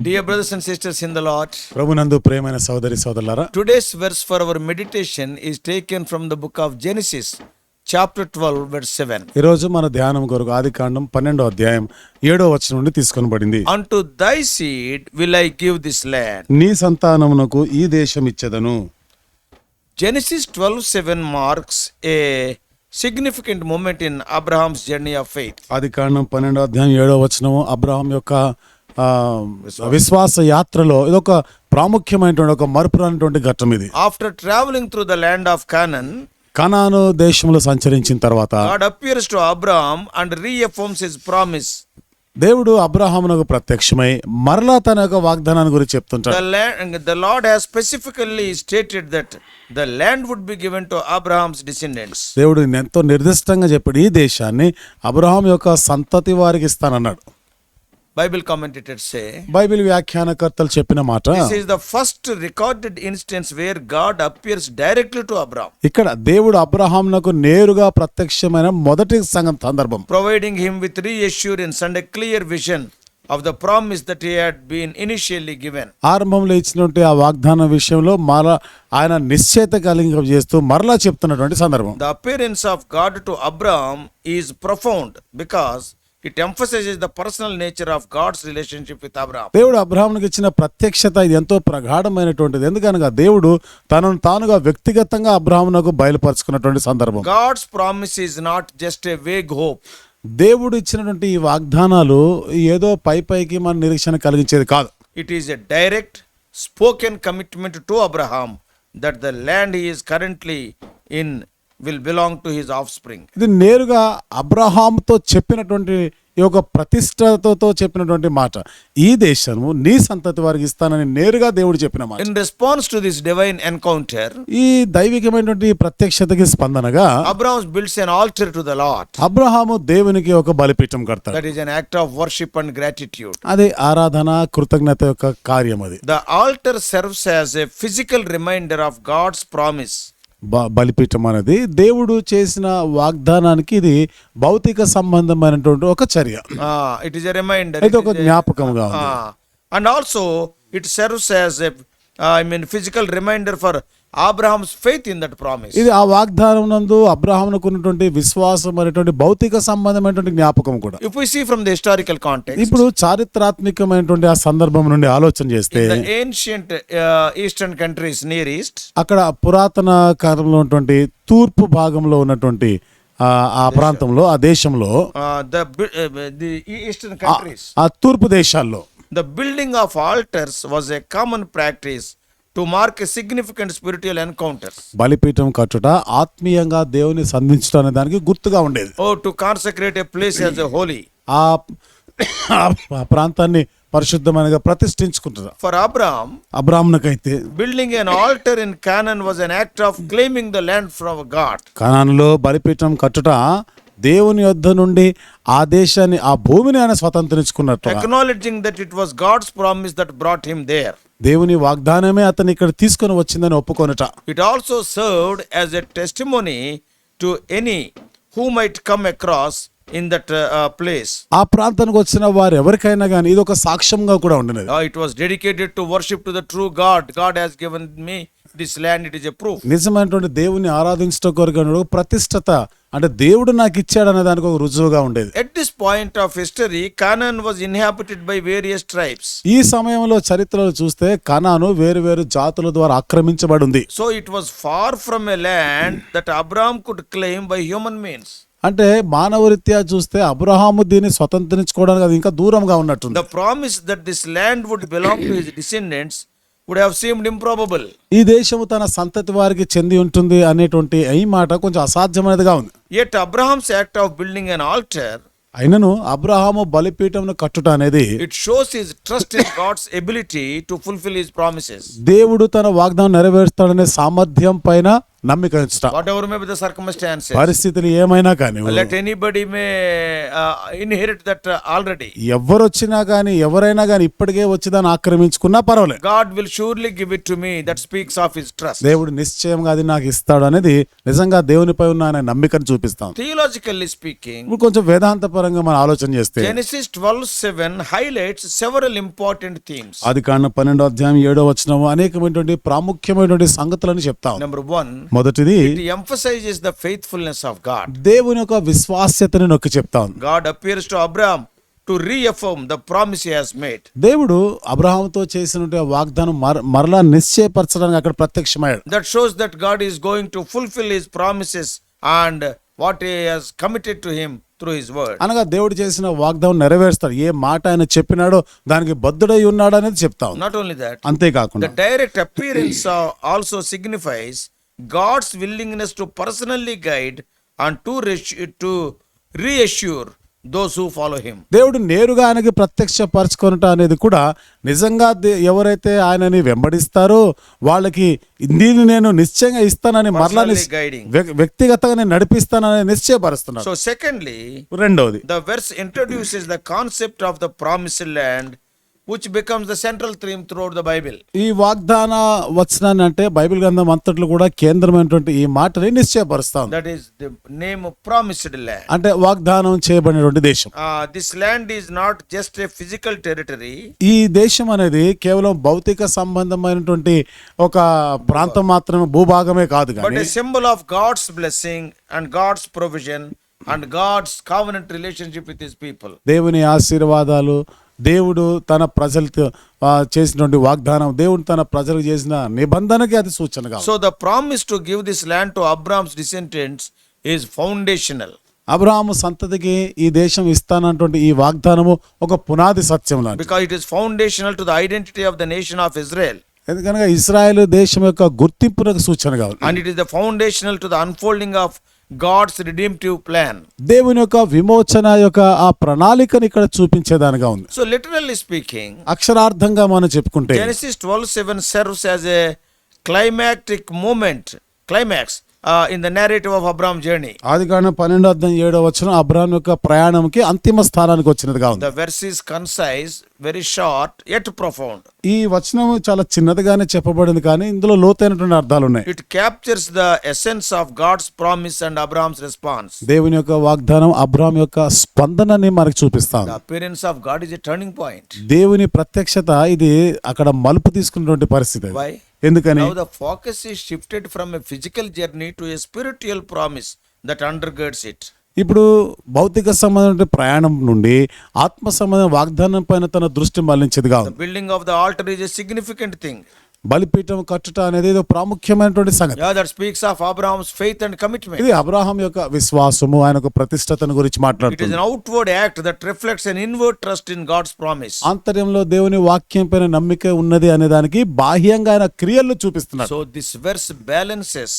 Dear brothers and sisters in the Lord, ప్రభునందు ప్రియమైన సోదరి సోదరులారా, today's verse for our meditation is taken from the book of Genesis, chapter 12, verse 7. ఈ రోజు మన ధ్యానం కొరకు ఆదికాండం 12వ అధ్యాయం 7వ వచనం నుండి తీసుకొనబడింది. Unto thy seed will I give this land. నీ సంతానమునకు ఈ దేశం ఇచ్చెదను. Genesis 12:7 marks a significant moment in Abraham's journey of faith. ఆదికాండం 12వ అధ్యాయం 7వ వచనం అబ్రహాం యొక్క విశ్వాస యాత్రలో ఇదొక ప్రాముఖ్యమైనటువంటి ఒక మరుపురానిటువంటి ఘట్టం ఇది. After traveling through the land of Canaan, కనాను దేశంలో సంచరించిన తర్వాత God appears to Abraham and reaffirms his promise. దేవుడు అబ్రహామునకు ప్రత్యక్షమై మరలా తన యొక్క వాగ్దానాన్ని గురించి చెప్తుంటాడు. The Lord has specifically stated that the land would be given to Abraham's descendants. దేవుడు ఎంతో నిర్దిష్టంగా చెప్పాడు, ఈ దేశాన్ని అబ్రహాం యొక్క సంతతి వారికి ఇస్తానన్నాడు. Bible commentators say బైబిల్ వ్యాఖ్యానకర్తలు చెప్పిన మాట, this is the first recorded instance where God appears directly to Abraham, ఇక్కడ దేవుడు అబ్రహాంనకు నేరుగా ప్రత్యక్షమైన మొదటి సందర్భం, providing him with reassurance and a clear vision of the promise that he had been initially given. ఆరంభంలో ఇచ్చినటువంటి ఆ వాగ్దానం విషయంలో ఆయన నిశ్చయిత కలిగజేస్తూ మరలా చెప్తున్నటువంటి సందర్భం. The appearance of God to Abraham is profound because it emphasizes the personal nature of God's relationship with Abraham. దేవుడు అబ్రహామునికి ఇచ్చిన ప్రత్యక్షత ఇది ఎంతో ప్రగాఢమైనటువంటిది. ఎందుకనగా దేవుడు తనను తానుగా వ్యక్తిగతంగా అబ్రహామునకు బయలుపరుచుకున్నటువంటి సందర్భం. God's promise is not just a vague hope. దేవుడు ఇచ్చినటువంటి ఈ వాగ్దానాలు ఏదో పైకి మన నిరీక్షణ కలిగించేది కాదు. It is a direct spoken commitment to Abraham that the land he is currently in will belong to his offspring. ఇది నేరుగా అబ్రహాముతో చెప్పినటువంటి ఈ యొక్క ప్రతిష్టతో చెప్పినటువంటి మాట, ఈ దేశము నీ సంతతి వారికి ఇస్తానని నేరుగా దేవుడు చెప్పిన మాట. In response to this divine encounter, ఈ దైవికమైనటువంటి ప్రత్యక్షతకి స్పందనగా Abraham builds an altar to the Lord. Abraham దేవునికి ఒక బలిపీఠం కడతాడు. That is an act of worship and gratitude. అది ఆరాధన కృతజ్ఞత యొక్క కార్యం. అది The altar serves as a physical reminder of God's promise. బలిపీఠం అనేది దేవుడు చేసిన వాగ్దానానికి ఇది భౌతిక సంబంధమైనటువంటి ఒక చర్య. It is a reminder. ఇది ఒక జ్ఞాపకంగా ఉంది. And also it serves as a physical reminder for Abraham's faith in that promise. ఇది ఆ వాగ్దానం నందు అబ్రహామునకు ఉన్నటువంటి విశ్వాసం అనేటువంటి భౌతిక సంబంధమైనటువంటి జ్ఞాపకం కూడా. If we see from the historical context, ఇప్పుడు చారిత్రాత్మకమైనటువంటి ఆ సందర్భం నుండి ఆలోచన చేస్తే, in the ancient eastern countries, Near East, అక్కడ పురాతన కాలంలో ఉన్నటువంటి తూర్పు భాగంలో ఉన్నటువంటి ఆ ప్రాంతంలో ఆ దేశంలో the eastern countries, ఆ తూర్పు దేశాల్లో the building of altars was a common practice to mark a significant spiritual encounters. బలిపీఠం కట్టుట ఆత్మీయంగా దేవుని సంధించడం అనే దానికి గుర్తుగా ఉండేది. To consecrate a place as a holy. ఆ ప్రాంతాన్ని పరిశుద్ధమైనగా ప్రతిష్ఠించుకుంటారు. For అబ్రాహామునకైతే building an altar in Canaan was an act of claiming the land from God. కనానులో బలిపీఠం కట్టుట దేవుని యొద్ద నుండి ఆ దేశాన్ని ఆ భూమిని ఆయన స్వతంత్రించుకున్నట్టు, acknowledging that it was God's promise that brought him there. దేవుని వాగ్దానమే అతన్ని ఇక్కడ తీసుకొని వచ్చిందని ఒప్పుకొనుట. It also served as a testimony to any who might come across in that place. ఆ ప్రాంతానికి వచ్చిన వారు ఎవరికైనా కానీ ఇది ఒక సాక్ష్యంగా కూడా ఉండేది. It was dedicated to worship to the true God. God has given me this land, it is a proof. నిజమైనటువంటి దేవుని ఆరాధించడం కొరకు ప్రతిష్టత, అంటే దేవుడు నాకు ఇచ్చాడు అనే దానికి ఒక రుజువుగా ఉండేది. At this point of history, Canaan was inhabited by various tribes. ఈ సమయంలో చరిత్రలో చూస్తే కనాను వేరు వేరు జాతుల ద్వారా ఆక్రమించబడి ఉంది. So it was far from a land that Abraham could claim by human means. అంటే మానవరీత్యా చూస్తే అబ్రహాము దీన్ని స్వతంత్రించుకోవడానికి అది ఇంకా దూరంగా ఉన్నట్టుంది. The promise that this land would belong to his descendants would have seemed improbable. ఈ దేశము తన సంతతి వారికి చెంది ఉంటుంది అనేటువంటి ఈ మాట కొంచెం అసాధ్యమైనదిగా ఉంది. Yet Abraham's act of building an altar, అయినను అబ్రహాము బలిపీఠంను కట్టుట అనేది it shows his trust in God's ability to fulfill his promises. దేవుడు తన వాగ్దానం నెరవేరుస్తాడనే సామర్థ్యం పైన నమ్మిక ఉంచుట. Whatever may be the circumstances, పరిస్థితులు ఏమైనా కానీ let anybody may inherit that already. ఎవరొచ్చినా కానీ ఎవరైనా కానీ ఇప్పటికే వచ్చి దాన్ని ఆక్రమించుకున్నా పర్వాలేదు. God will surely give it to me. That speaks of his trust. దేవుడు నిశ్చయంగా అది నాకు ఇస్తాడు అనేది నిజంగా దేవునిపై ఉన్న ఆయన నమ్మికను చూపిస్తాం. Theologically speaking, ఇప్పుడు కొంచెం వేదాంత పరంగా మనం ఆలోచన చేస్తే Genesis 12:7 highlights several important themes. ఆదికాండం 12:7 అనేకమైనటువంటి ప్రాముఖ్యమైనటువంటి సంగతులను చెప్తాం. Number 1, మొదటిది it emphasizes the faithfulness of God. దేవుని యొక్క విశ్వాస్యతని నొక్కి చెప్తాం. God appears to Abraham to reaffirm the promise he has made. దేవుడు అబ్రహాముతో చేసినటువంటి వాగ్దానం మరలా నిశ్చయపరచడానికి అక్కడ ప్రత్యక్షమయ్యాడు. That shows that God is going to fulfill his promises and what he has committed to him through his word. అనగా దేవుడు చేసిన వాగ్దానం నెరవేరుస్తాడు. ఏ మాట ఆయన చెప్పినాడో దానికి బద్ధుడై ఉన్నాడు అనేది చెప్తాం. Not only that, అంతేకాకుండా the direct appearance also signifies God's willingness to personally guide and to reassure those who follow him. దేవుడు నేరుగా ఆయనకి ప్రత్యక్షపరచుకొనుట అనేది కూడా నిజంగా ఎవరైతే ఆయనని వెంబడిస్తారో వాళ్ళకి దీన్ని నేను నిశ్చయంగా ఇస్తానని మరలా Personally guiding. వ్యక్తిగతంగా నేను నడిపిస్తానని నిశ్చయపరుస్తున్నాడు. So secondly, రెండవది the verse introduces the concept of the promised land, which becomes the central theme throughout the Bible. ఈ వాగ్దాన వచనాన్ని అంటే బైబిల్ గ్రంథం అంతట్లో కూడా కేంద్రమైనటువంటి ఈ మాటని నిశ్చయపరుస్తాం. That is the name of promised land. అంటే వాగ్దానం చేయబడినటువంటి దేశం. This land is not just a physical territory. ఈ దేశం అనేది కేవలం భౌతిక సంబంధమైనటువంటి ఒక ప్రాంతం మాత్రమే, భూభాగమే కాదు But కానీ a symbol of God's blessing and God's provision and God's covenant relationship with his people. దేవుని ఆశీర్వాదాలు, దేవుడు తన ప్రజలతో చేసినటువంటి వాగ్దానం, దేవుడు తన ప్రజలకు చేసిన నిబంధనకి అది సూచనగా. So the promise to give this land to Abraham's descendants is foundational. Abraham సంతతికి ఈ దేశం ఇస్తానటువంటి ఈ వాగ్దానము ఒక పునాది సత్యం లాంటిది. Because it is foundational to the identity of the nation of Israel. ఎందుకనగా ఇశ్రాయేలు దేశం యొక్క గుర్తింపునకు సూచనగా ఉంది. And it is the foundational to the unfolding of God's redemptive plan. దేవుని యొక్క విమోచన యొక్క ఆ ప్రణాళికను ఇక్కడ చూపించేదానిగా ఉంది. So literally speaking, అక్షరార్థంగా మనం చెప్పుకుంటే Genesis 12:7 serves as a climax in the narrative of Abraham's journey. Adikandam 12:7 Abraham యొక్క ప్రయాణంకి అంతిమ స్థానానికి వచ్చినదిగా ఉంది. The verse is concise, very short, yet profound. ఈ వచనం చాలా చిన్నదిగానే చెప్పబడింది కానీ ఇందులో లోతైనటువంటి అర్థాలు ఉన్నాయి. It captures the essence of God's promise and Abraham's response. దేవుని యొక్క వాగ్దానం అబ్రహాం యొక్క స్పందనని మనకు చూపిస్తాం. The appearance of God is a turning point. దేవుని ప్రత్యక్షత ఇది అక్కడ మలుపు తీసుకున్నటువంటి పరిస్థితి. Why? ఎందుకని Now the focus is shifted from a physical journey to a spiritual promise that undergirds it. ఇప్పుడు భౌతిక సంబంధమైన ప్రయాణం నుండి ఆత్మ సంబంధ వాగ్దానం పైన తన దృష్టి మళ్లించేదిగా The ఉంది. building of the altar is a significant thing. బలిపీఠం కట్టుట అనేది ఏదో ప్రాముఖ్యమైనటువంటి సంగతి. Yeah, that speaks of Abraham's faith and commitment. ఇది అబ్రహాం యొక్క విశ్వాసము, ఆయన యొక్క ప్రతిష్టతను గురించి It is మాట్లాడుతుంది. an outward act that reflects an inward trust in God's promise. ఆంతర్యంలో దేవుని వాక్యం పైన నమ్మిక ఉన్నది అనే దానికి బాహ్యంగా ఆయన క్రియలు చూపిస్తున్నాడు. So this verse balances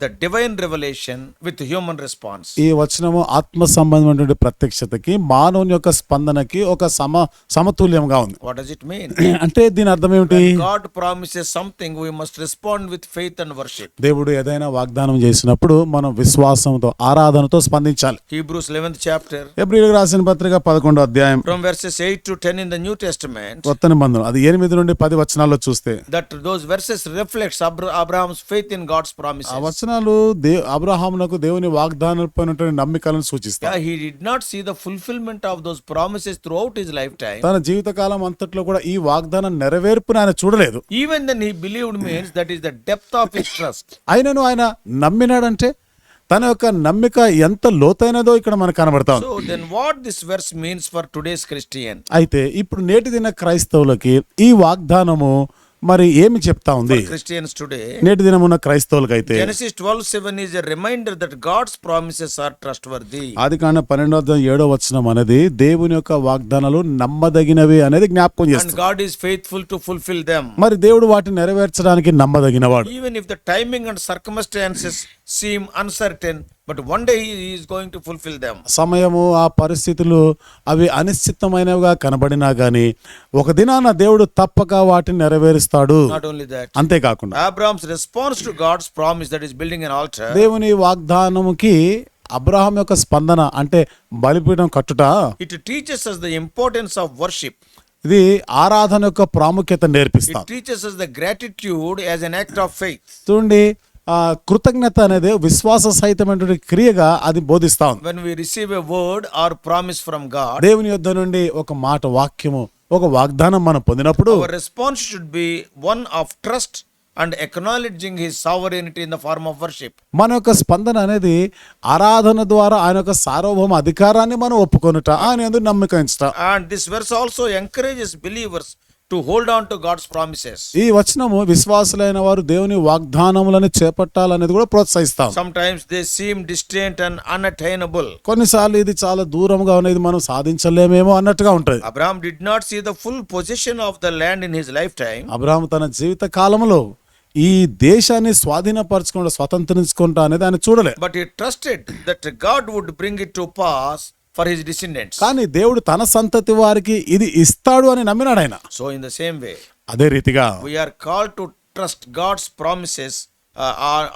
the divine revelation with human response. ఈ వచనము ఆత్మ సంబంధమైనటువంటి ప్రత్యక్షతకి మానవుని యొక్క స్పందనకి ఒక సమతుల్యంగా ఉంది. What does it mean? అంటే దీని అర్థం ఏమిటి? When God promises something, we must respond with faith and worship. దేవుడు ఏదైనా వాగ్దానం చేసినప్పుడు మనం విశ్వాసంతో, ఆరాధనతో స్పందించాలి. Hebrews 11th chapter, హెబ్రీయులకు రాసిన పత్రిక 11వ అధ్యాయం from verses 8 to 10 in the New Testament, కొత్త నిబంధన అది 8 నుండి 10 వచనాల్లో చూస్తే that those verses reflects Abraham's faith in God's promises. ఆ వచనాలు అబ్రహామునకు దేవుని వాగ్దానాలపై ఉన్నటువంటి నమ్మికలను సూచిస్తాయి. Yeah, he did not see the fulfillment of those promises throughout his lifetime. తన జీవితకాలం అంతట్లో కూడా ఈ వాగ్దానం నెరవేర్పుని ఆయన చూడలేదు. Even then he believed means that is the depth of his trust. ఆయనను ఆయన నమ్మినాడంటే తన యొక్క నమ్మిక ఎంత లోతైనదో ఇక్కడ మనకు కనబడతా ఉంది. So then what this verse means for today's Christian? అయితే ఇప్పుడు నేటి దిన క్రైస్తవులకి ఈ వాగ్దానము మరి ఏమి చెప్తా ఉంది? For Christians today, నేటి దినమున్న క్రైస్తవులకైతే Genesis 12:7 is a reminder that God's promises are trustworthy. ఆదికాండం 12:7 అనేది దేవుని యొక్క వాగ్దానాలు నమ్మదగినవి అనేది జ్ఞాపకం And చేస్తుంది. God is faithful to fulfill them. మరి దేవుడు వాటిని నెరవేర్చడానికి నమ్మదగినవాడు. Even if the timing and circumstances seem uncertain, but one day he is going to fulfill them. సమయము ఆ పరిస్థితులు అవి అనిశ్చితమైనవిగా కనబడినా గాని ఒక దినాన దేవుడు తప్పక వాటిని నెరవేరుస్తాడు. Not only that, అంతేకాకుండా Abraham's response to God's promise, that is building an altar, దేవుని వాగ్దానముకి అబ్రహాం యొక్క స్పందన అంటే బలిపీఠం కట్టుట, it teaches us the importance of worship. ఇది ఆరాధన యొక్క ప్రాముఖ్యత It నేర్పిస్తాం. teaches us the gratitude as an act of faith. చూడండి, కృతజ్ఞత అనేది విశ్వాస సహితమైనటువంటి క్రియగా అది బోధిస్తా ఉంది. When we receive a word or promise from God, దేవుని యొద్ద నుండి ఒక మాట, వాక్యము, ఒక వాగ్దానం మనం పొందినప్పుడు our response should be one of trust and acknowledging his sovereignty in the form of worship. మన యొక్క స్పందన అనేది ఆరాధన ద్వారా ఆయన యొక్క సార్వభౌమ అధికారాన్ని మనం ఒప్పుకొనుట, ఆయన యందు నమ్మిక ఉంచుట. And this verse also encourages believers to hold on to God's promises. ఈ వచనము విశ్వాసులైన వారు దేవుని వాగ్దానములను చేపట్టాలనేది కూడా ప్రోత్సహిస్తాం. Sometimes they seem distant and unattainable. కొన్నిసార్లు ఇది చాలా దూరంగా ఉన్నది, మనం సాధించలేమేమో అన్నట్టుగా ఉంటుంది. Abraham did not see the full possession of the land in his lifetime, Abraham తన జీవిత కాలంలో ఈ దేశాన్ని స్వాధీనపరచుకుంటా, స్వతంత్రించుకుంటా అనేది ఆయన చూడలే. but he trusted that God would bring it to pass for his descendants. కానీ దేవుడు తన సంతతి వారికి ఇది ఇస్తాడు అని నమ్మినాడు ఆయన. So in the same way, అదే రీతిగా we are called to trust God's promises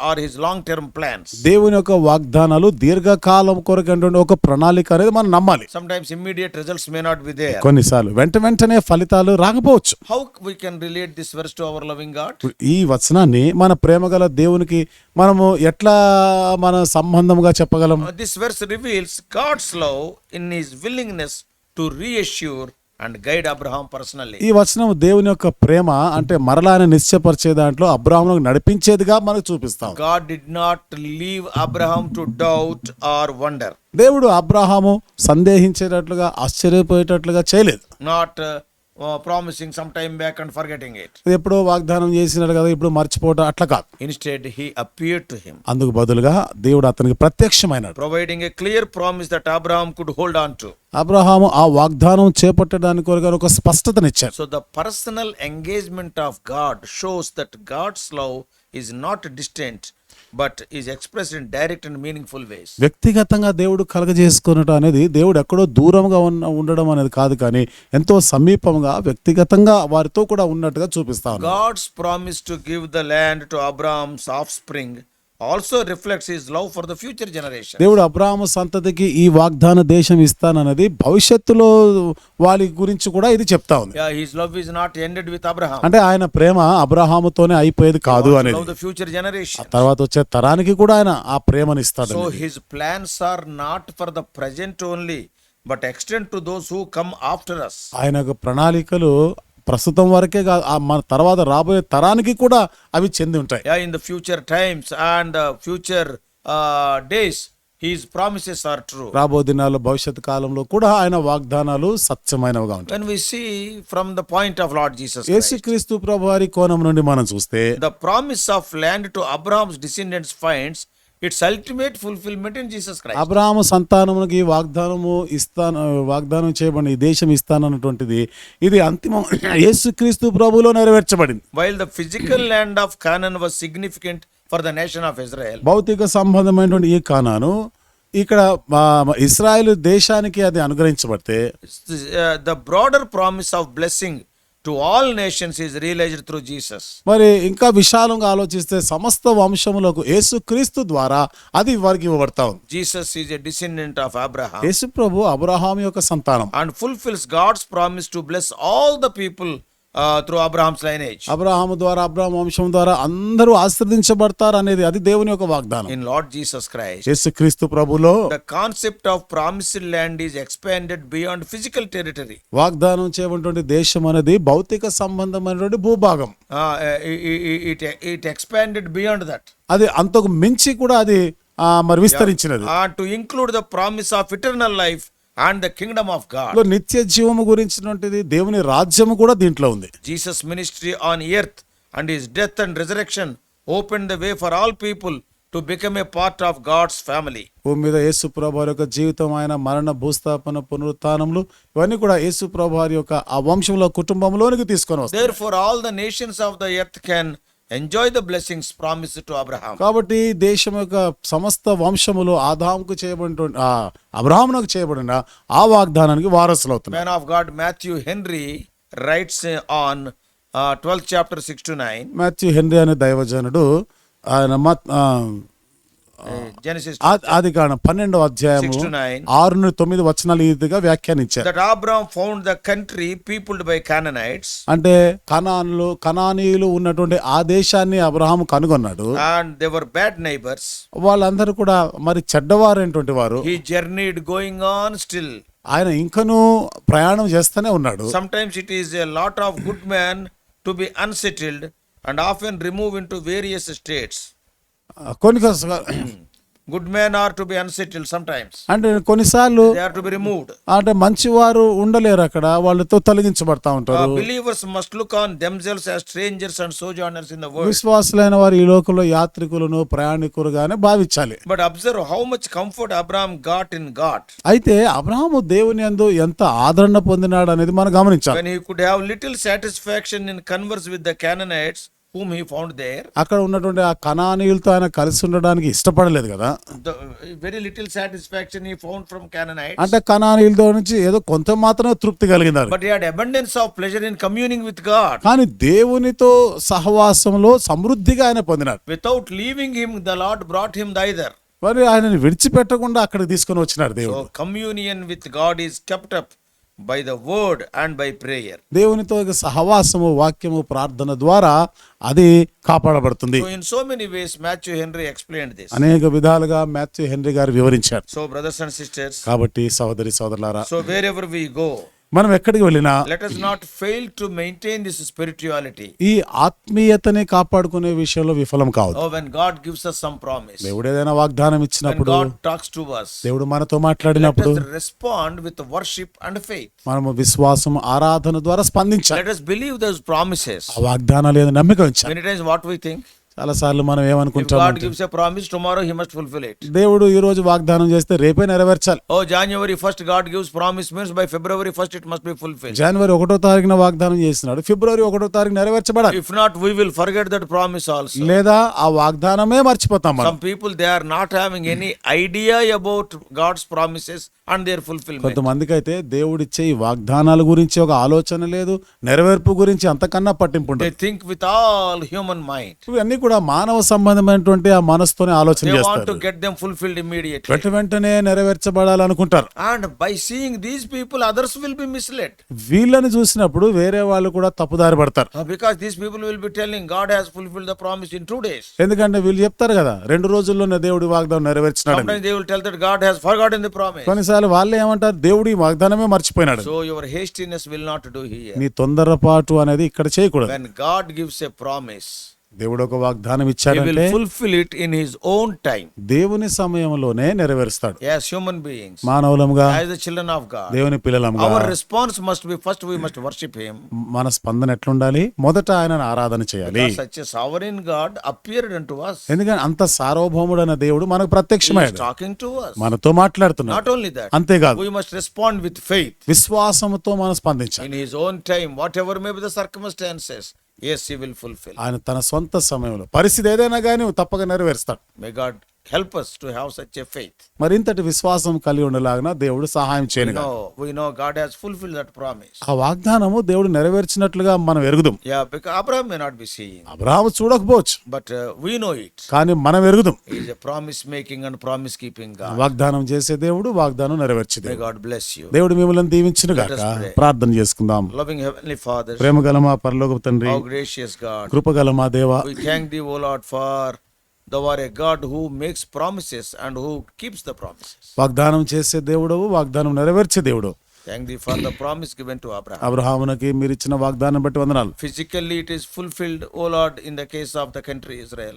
or his long-term plans. దేవుని యొక్క వాగ్దానాలు దీర్ఘకాలం కొరకు ఒక ప్రణాళిక అనేది మనం నమ్మాలి. Sometimes immediate results may not be there. కొన్నిసార్లు వెంటనే ఫలితాలు రాకపోవచ్చు. How we can relate this verse to our loving God? ఈ వచనాన్ని మన ప్రేమగల దేవునికి మనము ఎట్లా మన సంబంధంగా చెప్పగలం? This verse reveals God's love in his willingness to reassure and guide Abraham personally. ఈ వచనం దేవుని యొక్క ప్రేమ అంటే మరలా ఆయన నిశ్చయపరిచే దాంట్లో అబ్రాహామును నడిపించేదిగా మనకు చూపిస్తాం. God did not leave Abraham to doubt or wonder. దేవుడు అబ్రాహాము సందేహించేటట్లుగా, ఆశ్చర్యపోయేటట్లుగా చేయలేదు. Not promising some time back and forgetting it. ఇది ఎప్పుడో వాగ్దానం చేసినాడు కదా, ఇప్పుడు మర్చిపోవడం అట్లా కాదు. Instead, he appeared to him, అందుకు బదులుగా దేవుడు అతనికి ప్రత్యక్షమైనాడు. providing a clear promise that Abraham could hold on to. Abraham ఆ వాగ్దానం చేపట్టడానికి కొరకు ఒక స్పష్టతనిచ్చాడు. So the personal engagement of God shows that God's love is not distant but is expressed in direct and meaningful ways. వ్యక్తిగతంగా దేవుడు కలగజేసుకున్నట్టు అనేది దేవుడు ఎక్కడో దూరంగా ఉండడం అనేది కాదు, కానీ ఎంతో సమీపంగా వ్యక్తిగతంగా వారితో కూడా ఉన్నట్టుగా చూపిస్తాను. God's promise to give the land to Abraham's offspring also reflects his love for the future generation. దేవుడు అబ్రాహాము సంతతికి ఈ వాగ్దాన దేశం ఇస్తానన్నది భవిష్యత్తులో వారి గురించి కూడా ఇది చెప్తా ఉంది. Yeah, his love is not ended with Abraham. అంటే ఆయన ప్రేమ అబ్రాహాముతోనే అయిపోయేది కాదు He అనేది, loves the future generation. తర్వాత వచ్చే తరానికి కూడా ఆయన ఆ ప్రేమని ఇస్తాడు. So his plans are not for the present only but extend to those who come after us. ఆయన యొక్క ప్రణాళికలు ప్రస్తుతం వరకే కాదు, మన తర్వాత రాబోయే తరానికి కూడా అవి చెంది ఉంటాయి. Yeah, in the future times and future days his promises are true. రాబో దినాల్లో భవిష్యత్ కాలంలో కూడా ఆయన వాగ్దానాలు సత్యమైనవిగా ఉంటాయి. When we see from the point of Lord Jesus Christ, యేసుక్రీస్తు ప్రభువారి కోణం నుండి మనం చూస్తే the promise of land to Abraham's descendants finds its ultimate fulfillment in Jesus Christ. అబ్రాహాము సంతానమునికి వాగ్దానం చేయబడిన ఈ దేశం ఇస్తానన్నటువంటిది ఇది అంతిమం యేసుక్రీస్తు ప్రభువులో నెరవేర్చబడింది. While the physical land of Canaan was significant for the nation of Israel, భౌతిక సంబంధమైనటువంటి ఈ కానాను ఇక్కడ ఇశ్రాయేలు దేశానికి అది అనుగ్రహించబడితే the broader promise of blessing to all nations is realized through Jesus. మరి ఇంకా విశాలంగా ఆలోచిస్తే సమస్త వంశములకు యేసుక్రీస్తు ద్వారా అది వారికి ఇవ్వబడతా ఉంది. Jesus is a descendant of Abraham యేసు ప్రభు అబ్రహాము యొక్క సంతానం, and fulfills God's promise to bless all the people through Abraham's lineage. Abraham ద్వారా, అబ్రహాం వంశం ద్వారా అందరూ ఆశీర్వదించబడతారు అనేది అది దేవుని యొక్క వాగ్దానం. In Lord Jesus Christ, యేసుక్రీస్తు ప్రభులో the concept of promised land is expanded beyond physical territory. వాగ్దానం చేయబడినటువంటి దేశం అనేది భౌతిక సంబంధమైనటువంటి భూభాగం. It expanded beyond that. అది అంతకు మించి కూడా అది మరి విస్తరించినది. To include the promise of eternal life and the kingdom of God. నిత్య జీవము గురించినటువంటిది దేవుని రాజ్యము కూడా దీంట్లో ఉంది. Jesus' ministry on earth and his death and resurrection opened the way for all people to become a part of God's family. భూమి మీద యేసు ప్రభువారి యొక్క జీవితం, ఆయన మరణ, భూస్థాపన, పునరుత్థానములు ఇవన్నీ కూడా యేసు ప్రభువారి యొక్క ఆ వంశంలో, కుటుంబంలోనికి తీసుకొని వస్తాయి. Therefore all the nations of the earth can enjoy the blessings promised to Abraham. కాబట్టి దేశం యొక్క సమస్త వంశములు ఆదాముకు చేయబడిన అబ్రహామునకు చేయబడిన ఆ వాగ్దానానికి వారసులు అవుతున్నారు. Man of God Matthew Henry writes on 12th chapter 6 to 9. Matthew henry అనే దైవజనుడు ఆయన Genesis ఆదికాండం 12వ అధ్యాయము 6 to 9. 6-9 వచనాలు ఈ రీతిగా వ్యాఖ్యానించారు. That Abraham found the country peopled by Canaanites, అంటే కనానీయులు ఉన్నటువంటి ఆ దేశాన్ని అబ్రహాము కనుగొన్నాడు. and they were bad neighbors. వాళ్ళందరూ కూడా మరి చెడ్డవారైనటువంటి వారు. He journeyed going on still. ఆయన ఇంకనూ ప్రయాణం చేస్తూనే ఉన్నాడు. Sometimes it is a lot of good men to be unsettled and often remove into various states. కొన్ని Good men are to be unsettled sometimes. అంటే కొన్నిసార్లు They are to be removed. అంటే మంచివారు ఉండలేరు, అక్కడ వాళ్ళతో తొలగించబడతా ఉంటారు. Believers must look on themselves as strangers and sojourners in the world. విశ్వాసులైన వారు ఈ లోకంలో యాత్రికులను ప్రయాణికులుగానే భావించాలి. But observe how much comfort Abraham got in God. అయితే అబ్రహాము దేవుని యందు ఎంత ఆదరణ పొందినాడు అనేది మనం గమనించాలి. When he could have little satisfaction in converse with the Canaanites whom he found there. అక్కడ ఉన్నటువంటి ఆ కనానీయులతో ఆయన కలిసి ఉండడానికి ఇష్టపడలేదు కదా. The very little satisfaction he found from Canaanites. అంటే కనానీయులతో నుంచి ఏదో కొంత మాత్రమే తృప్తి కలిగినారు. But he had abundance of pleasure in communing with God. కానీ దేవునితో సహవాసంలో సమృద్ధిగా ఆయన పొందినాడు. Without leaving him, the Lord brought him thither. మరి ఆయనని విడిచిపెట్టకుండా అక్కడికి తీసుకొని వచ్చినాడు దేవుడు. So communion with God is kept up by the word and by prayer. దేవునితో సహవాసము, వాక్యము, ప్రార్థన ద్వారా అది కాపాడబడుతుంది. So in so many ways Matthew Henry explained this. అనేక విధాలుగా మాథ్యూ హెన్రీ గారు వివరించారు. So brothers and sisters, కాబట్టి సోదరి సోదరులారా, so wherever we go, మనం ఎక్కడికి వెళ్ళినా let us not fail to maintain this spirituality. ఈ ఆత్మీయతని కాపాడుకునే విషయంలో విఫలం కావద్దు. Oh, when God gives us some promise, దేవుడు ఏదైనా వాగ్దానం when ఇచ్చినప్పుడు, God talks to us, దేవుడు మనతో let మాట్లాడినప్పుడు us respond with worship and faith. మనము విశ్వాసం, ఆరాధన ద్వారా స్పందించాలి. Let us believe those promises. ఆ వాగ్దానాలు ఏదో నమ్మిక ఉంచాలి. Many times what we think, చాలా సార్లు మనం if ఏమనుకుంటాం, God gives a promise tomorrow, he must fulfill it. దేవుడు ఈ రోజు వాగ్దానం చేస్తే రేపే నెరవేర్చాలి. Oh, January 1st God gives promise means by February 1st it must be fulfilled. జనవరి 1వ తారీఖున వాగ్దానం చేస్తున్నాడు, ఫిబ్రవరి 1వ తారీఖు నెరవేర్చబడాలి. If not, we will forget that promise also. లేదా ఆ వాగ్దానమే మర్చిపోతాం మనం. Some people, they are not having any idea about God's promises and their fulfillment. కొంతమందికి అయితే దేవుడిచ్చే ఈ వాగ్దానాల గురించి ఒక ఆలోచన లేదు, నెరవేర్పు గురించి అంతకన్నా పట్టింపు They ఉండదు. think with all human mind. ఇవన్నీ కూడా మానవ సంబంధమైనటువంటి ఆ మనసుతోనే ఆలోచన They want చేస్తారు. to get them fulfilled immediately. వెంటనే నెరవేర్చబడాలనుకుంటారు. And by seeing these people, others will be misled. వీళ్ళని చూసినప్పుడు వేరే వాళ్ళు కూడా తప్పుదారి పడతారు. Because these people will be telling God has fulfilled the promise in 2 days. ఎందుకంటే వీళ్ళు చెప్తారు కదా, 2 రోజుల్లోనే దేవుడి వాగ్దానం నెరవేర్చినాడు. Sometimes they will tell that God has forgotten the promise. కొన్నిసార్లు వాళ్ళే ఏమంటారు, దేవుడి వాగ్దానమే మర్చిపోయినాడు. So your hastiness will not do here. నీ తొందరపాటు అనేది ఇక్కడ చేయకూడదు. When God gives a promise, దేవుడు ఒక వాగ్దానం he ఇచ్చాడంటే will fulfill it in his own time. దేవుని సమయంలోనే నెరవేరుస్తాడు. As human beings, మానవులముగా, as the children of God, దేవుని పిల్లలముగా our response must be, first we must worship him. మన స్పందన ఎట్లుండాలి? మొదట ఆయనను ఆరాధన చేయాలి. Because such a sovereign God appeared unto us. ఎందుకంటే అంత సార్వభౌముడైన దేవుడు మనకు He is ప్రత్యక్షమయ్యాడు, talking to us. మనతో మాట్లాడుతున్నాడు. Not only that, అంతేకాదు, we must respond with faith. విశ్వాసముతో మనం స్పందించాలి. In his own time, whatever may be the circumstances, yes, he will fulfill. ఆయన తన సొంత సమయంలో పరిస్థితి ఏదైనా కానీ తప్పక నెరవేరుస్తాడు. May God help us to have such a faith. మరింతటి విశ్వాసం కలిగి ఉండలాగిన దేవుడు సహాయం చేయను. We know God has fulfilled that promise. ఆ వాగ్దానము దేవుడు నెరవేర్చినట్లుగా మనం ఎరుగుదాం. Yeah, because Abraham may not be seeing, Abraham చూడకపోవచ్చు, but we know it. కానీ మనం ఎరుగుదాం. He is a promise making and promise keeping God. వాగ్దానం చేసే దేవుడు, వాగ్దానం నెరవేర్చే May దేవుడు. God bless you. దేవుడు మిమ్మల్ని దీవించును గాక. Let us pray. ప్రార్థన చేసుకుందాం. Loving Heavenly Father, ప్రేమగల మా పరలోకపు తండ్రి, how gracious God. కృపగల మా దేవ, We thank thee, O Lord, for thou art a God who makes promises and who keeps the promises. వాగ్దానం చేసే దేవుడు, వాగ్దానం నెరవేర్చే దేవుడు. Thank thee for the promise given to Abraham. అబ్రహామునకి మీరు ఇచ్చిన వాగ్దానం బట్టి వందనాలు. Physically it is fulfilled, O Lord, in the case of the country Israel.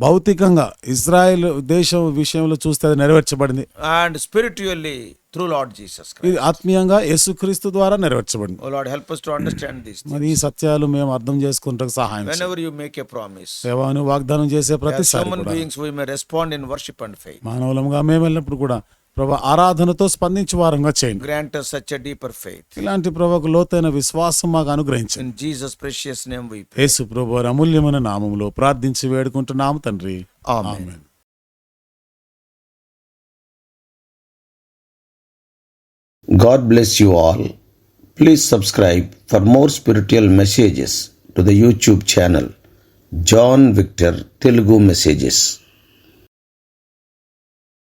భౌతికంగా ఇజ్రాయెల్ దేశం విషయంలో చూస్తే అది నెరవేర్చబడింది. And spiritually through Lord Jesus Christ. ఇది ఆత్మీయంగా యేసుక్రీస్తు ద్వారా నెరవేర్చబడింది. O Lord, help us to understand these things. మరి ఈ సత్యాలు మేము అర్థం చేసుకుంటానికి సహాయం చేయండి. Whenever you make a promise, సేవను వాగ్దానం చేసే as ప్రతిసారి human కూడా beings we may respond in worship and faith. మానవులంగా మేము వెళ్ళినప్పుడు కూడా ప్రభు ఆరాధనతో స్పందించే వారంగా చేయండి. Grant us such a deeper faith. ఇలాంటి ప్రభుకు లోతైన విశ్వాసం మాకు అనుగ్రహించండి. In Jesus' precious name we pray. యేసు ప్రభు వారి అమూల్యమైన నామములో ప్రార్థించి వేడుకుంటున్నాము తండ్రి. Amen. Amen. God bless you all. Please subscribe for more spiritual messages to the YouTube channel John Victor Telugu Messages.